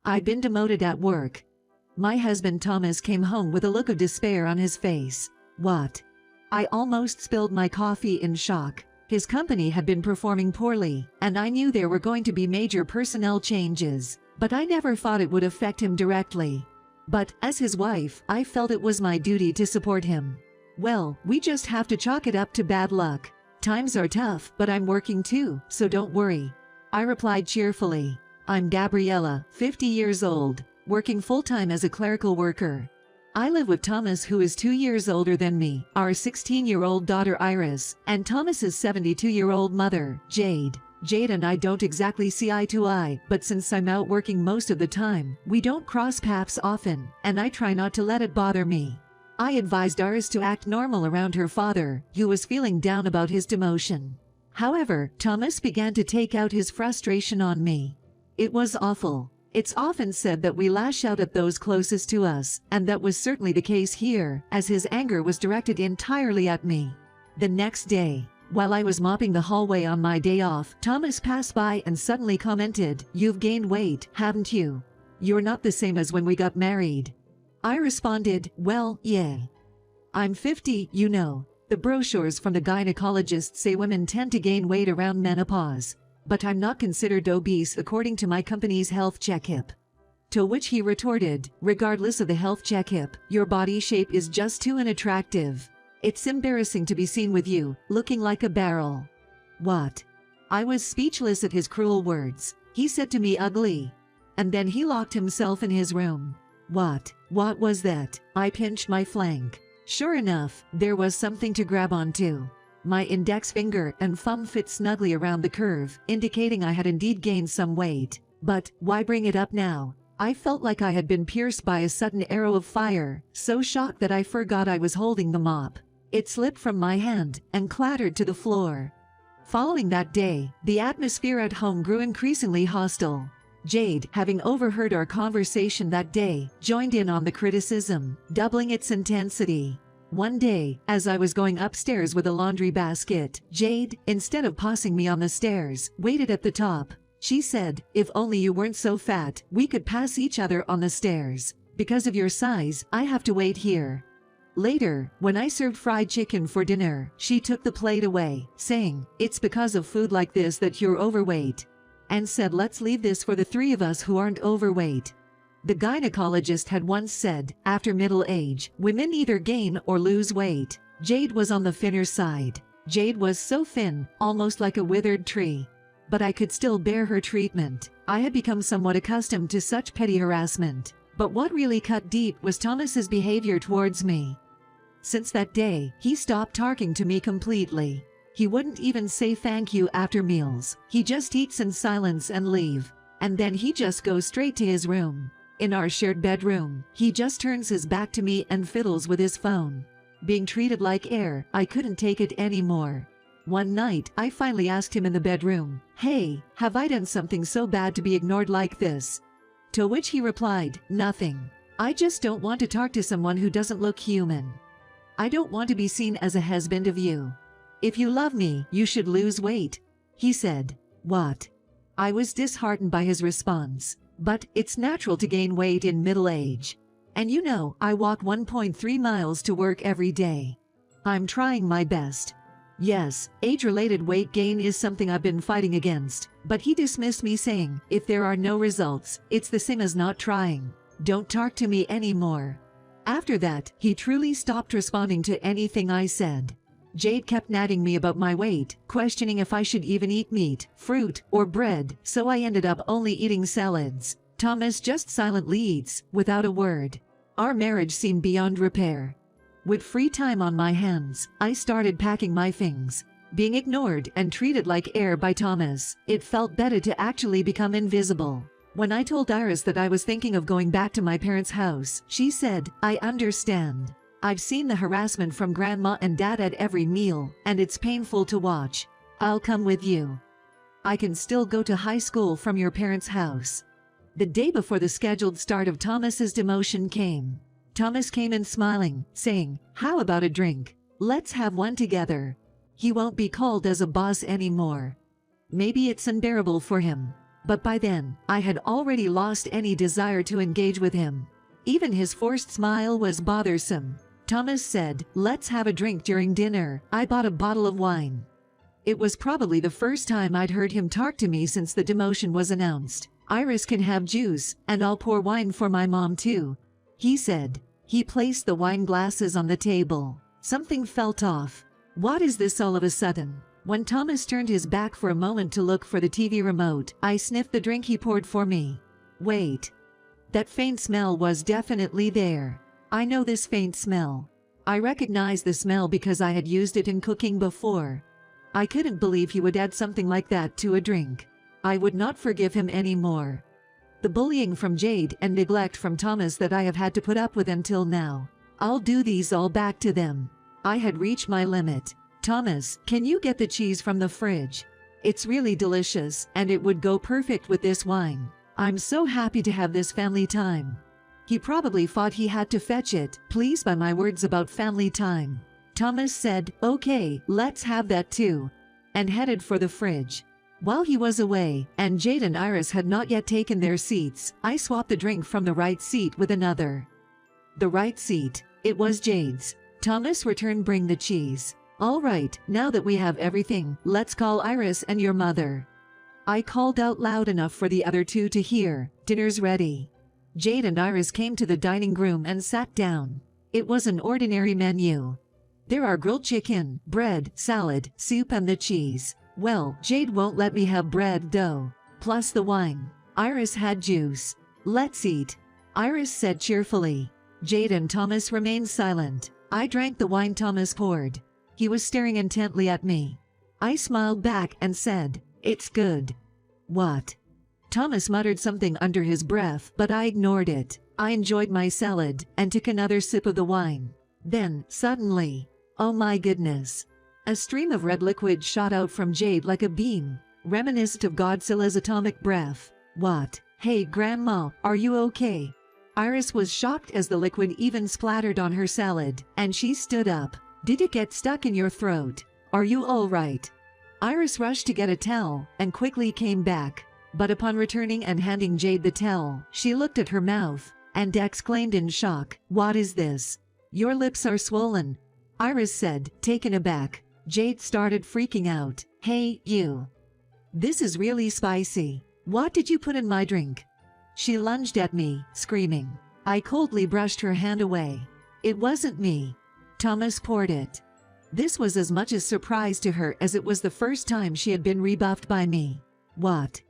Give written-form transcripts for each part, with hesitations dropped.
I'd been demoted at work. My husband Thomas came home with a look of despair on his face. What? I almost spilled my coffee in shock. His company had been performing poorly, and I knew there were going to be major personnel changes, but I never thought it would affect him directly. But, as his wife, I felt it was my duty to support him. Well, we just have to chalk it up to bad luck. Times are tough, but I'm working too, so don't worry. I replied cheerfully. I'm Gabriella, 50 years old, working full-time as a clerical worker. I live with Thomas, who is 2 years older than me, our 16-year-old daughter Iris, and Thomas's 72-year-old mother, Jade. Jade and I don't exactly see eye to eye, but since I'm out working most of the time, we don't cross paths often, and I try not to let it bother me. I advised Iris to act normal around her father, who was feeling down about his demotion. However, Thomas began to take out his frustration on me. It was awful. It's often said that we lash out at those closest to us, and that was certainly the case here, as his anger was directed entirely at me. The next day, while I was mopping the hallway on my day off, Thomas passed by and suddenly commented, "You've gained weight, haven't you? You're not the same as when we got married." I responded, "Well, yeah. I'm 50, you know. The brochures from the gynecologist say women tend to gain weight around menopause. But I'm not considered obese according to my company's health checkup." To which he retorted, "Regardless of the health checkup, your body shape is just too unattractive. It's embarrassing to be seen with you, looking like a barrel." What? I was speechless at his cruel words. He said to me, "Ugly." And then he locked himself in his room. What was that? I pinched my flank. Sure enough, there was something to grab onto. My index finger and thumb fit snugly around the curve, indicating I had indeed gained some weight. But why bring it up now? I felt like I had been pierced by a sudden arrow of fire, so shocked that I forgot I was holding the mop. It slipped from my hand and clattered to the floor. Following that day, the atmosphere at home grew increasingly hostile. Jade, having overheard our conversation that day, joined in on the criticism, doubling its intensity. One day, as I was going upstairs with a laundry basket, Jade, instead of passing me on the stairs, waited at the top. She said, "If only you weren't so fat, we could pass each other on the stairs. Because of your size, I have to wait here." Later, when I served fried chicken for dinner, she took the plate away, saying, "It's because of food like this that you're overweight," and said, "Let's leave this for the three of us who aren't overweight." The gynecologist had once said, after middle age, women either gain or lose weight. Jade was on the thinner side. Jade was so thin, almost like a withered tree. But I could still bear her treatment. I had become somewhat accustomed to such petty harassment. But what really cut deep was Thomas's behavior towards me. Since that day, he stopped talking to me completely. He wouldn't even say thank you after meals. He just eats in silence and leave. And then he just goes straight to his room. In our shared bedroom, he just turns his back to me and fiddles with his phone. Being treated like air, I couldn't take it anymore. One night, I finally asked him in the bedroom, "Hey, have I done something so bad to be ignored like this?" To which he replied, "Nothing. I just don't want to talk to someone who doesn't look human. I don't want to be seen as a husband of you. If you love me, you should lose weight," he said. What? I was disheartened by his response. But it's natural to gain weight in middle age. And you know, I walk 1.3 miles to work every day. I'm trying my best. Yes, age-related weight gain is something I've been fighting against. But he dismissed me saying, "If there are no results, it's the same as not trying. Don't talk to me anymore." After that, he truly stopped responding to anything I said. Jade kept nagging me about my weight, questioning if I should even eat meat, fruit, or bread, so I ended up only eating salads. Thomas just silently eats, without a word. Our marriage seemed beyond repair. With free time on my hands, I started packing my things. Being ignored and treated like air by Thomas, it felt better to actually become invisible. When I told Iris that I was thinking of going back to my parents' house, she said, "I understand. I've seen the harassment from Grandma and Dad at every meal, and it's painful to watch. I'll come with you. I can still go to high school from your parents' house." The day before the scheduled start of Thomas's demotion came. Thomas came in smiling, saying, "How about a drink? Let's have one together." He won't be called as a boss anymore. Maybe it's unbearable for him. But by then, I had already lost any desire to engage with him. Even his forced smile was bothersome. Thomas said, "Let's have a drink during dinner." I bought a bottle of wine. It was probably the first time I'd heard him talk to me since the demotion was announced. "Iris can have juice, and I'll pour wine for my mom too," he said. He placed the wine glasses on the table. Something felt off. What is this all of a sudden? When Thomas turned his back for a moment to look for the TV remote, I sniffed the drink he poured for me. Wait. That faint smell was definitely there. I know this faint smell. I recognized the smell because I had used it in cooking before. I couldn't believe he would add something like that to a drink. I would not forgive him anymore. The bullying from Jade and neglect from Thomas that I have had to put up with until now. I'll do these all back to them. I had reached my limit. "Thomas, can you get the cheese from the fridge? It's really delicious, and it would go perfect with this wine. I'm so happy to have this family time." He probably thought he had to fetch it, pleased by my words about family time. Thomas said, "Okay, let's have that too," and headed for the fridge. While he was away, and Jade and Iris had not yet taken their seats, I swapped the drink from the right seat with another. The right seat. It was Jade's. Thomas returned, "Bring the cheese." "All right, now that we have everything, let's call Iris and your mother." I called out loud enough for the other two to hear, "Dinner's ready." Jade and Iris came to the dining room and sat down. It was an ordinary menu. There are grilled chicken, bread, salad, soup and the cheese. Well, Jade won't let me have bread though. Plus the wine. Iris had juice. "Let's eat," Iris said cheerfully. Jade and Thomas remained silent. I drank the wine Thomas poured. He was staring intently at me. I smiled back and said, "It's good." "What?" Thomas muttered something under his breath, but I ignored it. I enjoyed my salad and took another sip of the wine. Then, suddenly, oh my goodness. A stream of red liquid shot out from Jade like a beam, reminiscent of Godzilla's atomic breath. "What? Hey Grandma, are you okay?" Iris was shocked as the liquid even splattered on her salad, and she stood up. "Did it get stuck in your throat? Are you all right?" Iris rushed to get a towel and quickly came back. But upon returning and handing Jade the towel, she looked at her mouth and exclaimed in shock, "What is this? Your lips are swollen," Iris said, taken aback. Jade started freaking out. "Hey, you. This is really spicy. What did you put in my drink?" She lunged at me, screaming. I coldly brushed her hand away. "It wasn't me. Thomas poured it." This was as much a surprise to her as it was the first time she had been rebuffed by me. "What?"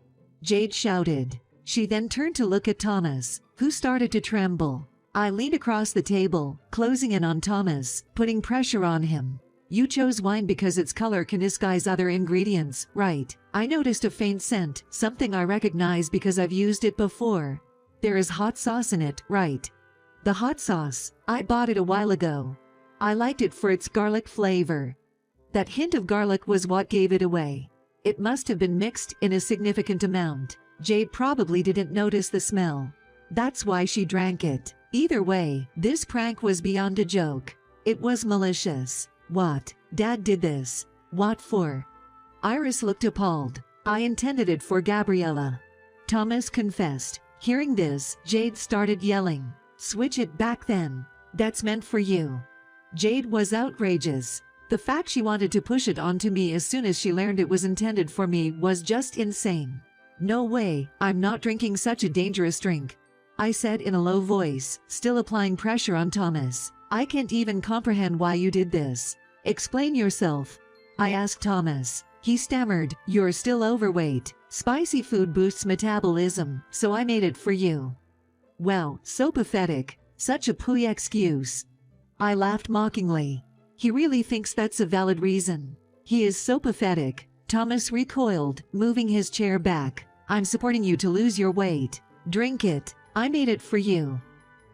Jade shouted. She then turned to look at Thomas, who started to tremble. I leaned across the table, closing in on Thomas, putting pressure on him. "You chose wine because its color can disguise other ingredients, right?" I noticed a faint scent, something I recognize because I've used it before. "There is hot sauce in it, right?" "The hot sauce, I bought it a while ago. I liked it for its garlic flavor." That hint of garlic was what gave it away. It must have been mixed in a significant amount. Jade probably didn't notice the smell. That's why she drank it. Either way, this prank was beyond a joke. It was malicious. "What? Dad did this? What for?" Iris looked appalled. "I intended it for Gabriella," Thomas confessed. Hearing this, Jade started yelling, "Switch it back then. That's meant for you." Jade was outrageous. The fact she wanted to push it onto me as soon as she learned it was intended for me was just insane. "No way, I'm not drinking such a dangerous drink," I said in a low voice, still applying pressure on Thomas. "I can't even comprehend why you did this. Explain yourself," I asked Thomas. He stammered, "You're still overweight. Spicy food boosts metabolism, so I made it for you." Wow, so pathetic. Such a pooey excuse. I laughed mockingly. He really thinks that's a valid reason. He is so pathetic. Thomas recoiled, moving his chair back. "I'm supporting you to lose your weight. Drink it. I made it for you."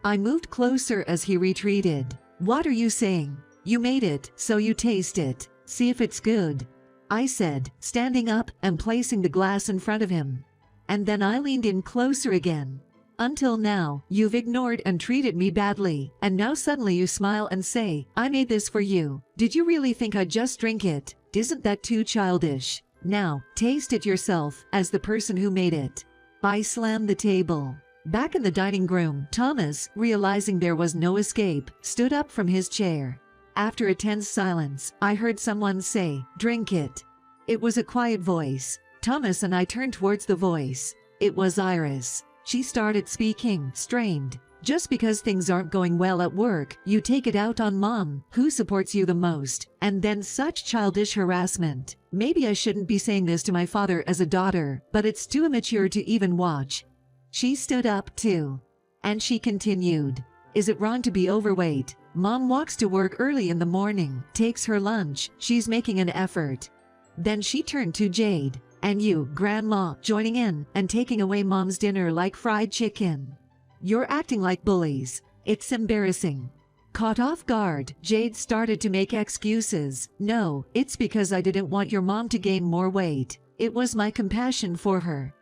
I moved closer as he retreated. "What are you saying? You made it, so you taste it. See if it's good," I said, standing up and placing the glass in front of him. And then I leaned in closer again. "Until now, you've ignored and treated me badly, and now suddenly you smile and say, 'I made this for you.' Did you really think I'd just drink it? Isn't that too childish?" Now, taste it yourself, as the person who made it. I slammed the table. Back in the dining room, Thomas, realizing there was no escape, stood up from his chair. After a tense silence, I heard someone say, "Drink it." It was a quiet voice. Thomas and I turned towards the voice. It was Iris. She started speaking, strained. "Just because things aren't going well at work, you take it out on Mom, who supports you the most, and then such childish harassment. Maybe I shouldn't be saying this to my father as a daughter, but it's too immature to even watch." She stood up too. And she continued, "Is it wrong to be overweight? Mom walks to work early in the morning, takes her lunch, she's making an effort." Then she turned to Jade. "And you, Grandma, joining in and taking away Mom's dinner like fried chicken. You're acting like bullies. It's embarrassing." Caught off guard, Jade started to make excuses. "No, it's because I didn't want your mom to gain more weight. It was my compassion for her."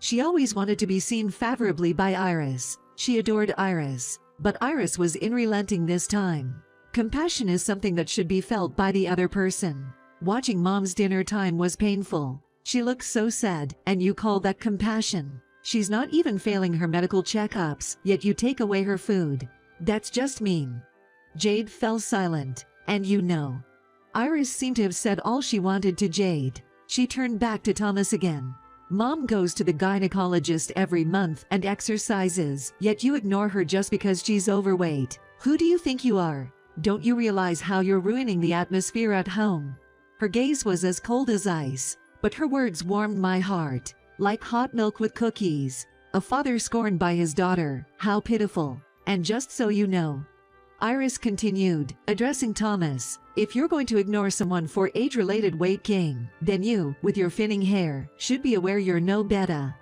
She always wanted to be seen favorably by Iris. She adored Iris. But Iris was unrelenting this time. Compassion is something that should be felt by the other person. Watching Mom's dinner time was painful. She looked so sad, and you call that compassion? She's not even failing her medical checkups, yet you take away her food. That's just mean. Jade fell silent. "And you know." Iris seemed to have said all she wanted to Jade. She turned back to Thomas again. "Mom goes to the gynecologist every month and exercises, yet you ignore her just because she's overweight. Who do you think you are? Don't you realize how you're ruining the atmosphere at home?" Her gaze was as cold as ice, but her words warmed my heart. Like hot milk with cookies. A father scorned by his daughter. How pitiful. "And just so you know," Iris continued, addressing Thomas, "if you're going to ignore someone for age-related weight gain, then you, with your thinning hair, should be aware you're no better."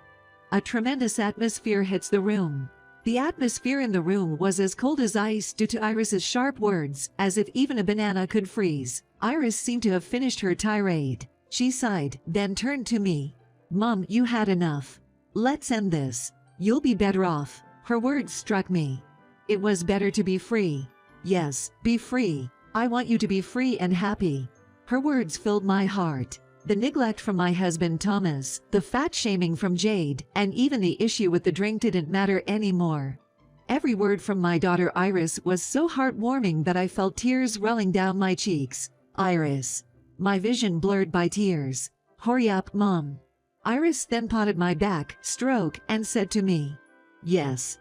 A tremendous atmosphere hits the room. The atmosphere in the room was as cold as ice due to Iris's sharp words, as if even a banana could freeze. Iris seemed to have finished her tirade. She sighed, then turned to me. "Mom, you had enough. Let's end this. You'll be better off." Her words struck me. It was better to be free. Yes, be free. I want you to be free and happy. Her words filled my heart. The neglect from my husband Thomas, the fat shaming from Jade, and even the issue with the drink didn't matter anymore. Every word from my daughter Iris was so heartwarming that I felt tears rolling down my cheeks. "Iris." My vision blurred by tears. "Hurry up, Mom." Iris then patted my back, stroked, and said to me, "Yes."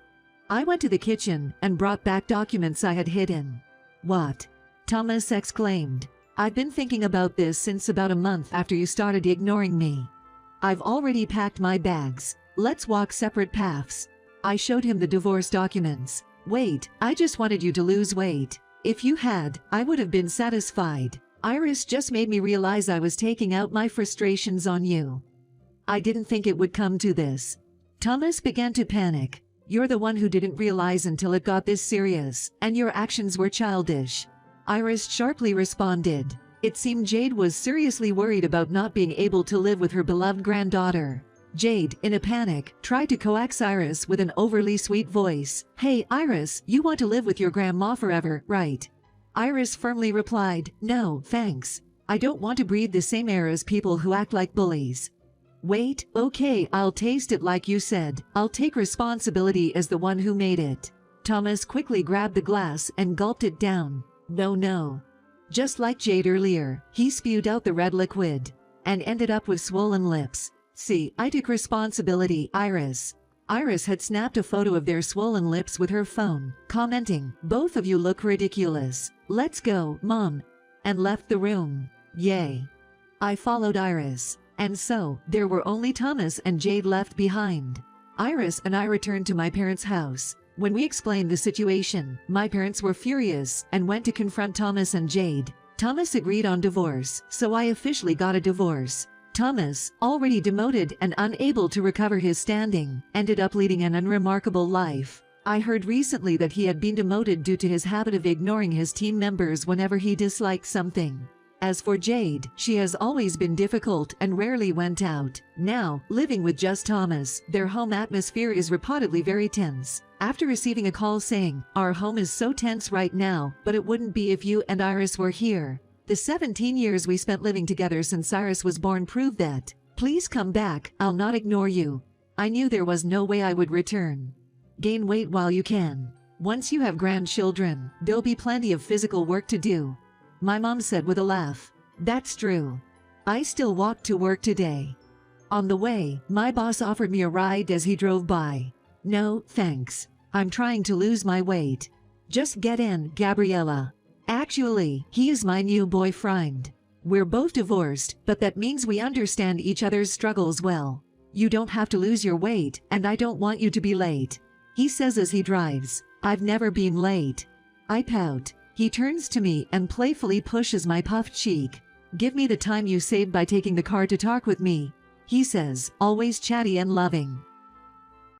I went to the kitchen and brought back documents I had hidden. "What?" Thomas exclaimed. "I've been thinking about this since about a month after you started ignoring me. I've already packed my bags. Let's walk separate paths." I showed him the divorce documents. "Wait, I just wanted you to lose weight. If you had, I would have been satisfied. Iris just made me realize I was taking out my frustrations on you. I didn't think it would come to this." Thomas began to panic. "You're the one who didn't realize until it got this serious, and your actions were childish." Iris sharply responded. It seemed Jade was seriously worried about not being able to live with her beloved granddaughter. Jade, in a panic, tried to coax Iris with an overly sweet voice. "Hey, Iris, you want to live with your grandma forever, right?" Iris firmly replied, "No, thanks. I don't want to breathe the same air as people who act like bullies." "Wait, okay, I'll taste it like you said. I'll take responsibility as the one who made it." Thomas quickly grabbed the glass and gulped it down. No. Just like Jade earlier, he spewed out the red liquid and ended up with swollen lips. "See, I took responsibility, Iris." Iris had snapped a photo of their swollen lips with her phone, commenting, "Both of you look ridiculous. Let's go, Mom," and left the room. Yay. I followed Iris. And so, there were only Thomas and Jade left behind. Iris and I returned to my parents' house. When we explained the situation, my parents were furious and went to confront Thomas and Jade. Thomas agreed on divorce, so I officially got a divorce. Thomas, already demoted and unable to recover his standing, ended up leading an unremarkable life. I heard recently that he had been demoted due to his habit of ignoring his team members whenever he disliked something. As for Jade, she has always been difficult and rarely went out. Now, living with just Thomas, their home atmosphere is reportedly very tense. After receiving a call saying, "Our home is so tense right now, but it wouldn't be if you and Iris were here," The 17 years we spent living together since Cyrus was born prove that. Please come back, I'll not ignore you. I knew there was no way I would return. Gain weight while you can. Once you have grandchildren, there'll be plenty of physical work to do. My mom said with a laugh. That's true. I still walk to work today. On the way, my boss offered me a ride as he drove by. No, thanks. I'm trying to lose my weight. Just get in, Gabriella. Actually, he is my new boyfriend. We're both divorced, but that means we understand each other's struggles well. You don't have to lose your weight, and I don't want you to be late. He says as he drives. I've never been late. I pout. He turns to me and playfully pushes my puffed cheek. Give me the time you saved by taking the car to talk with me. He says, always chatty and loving.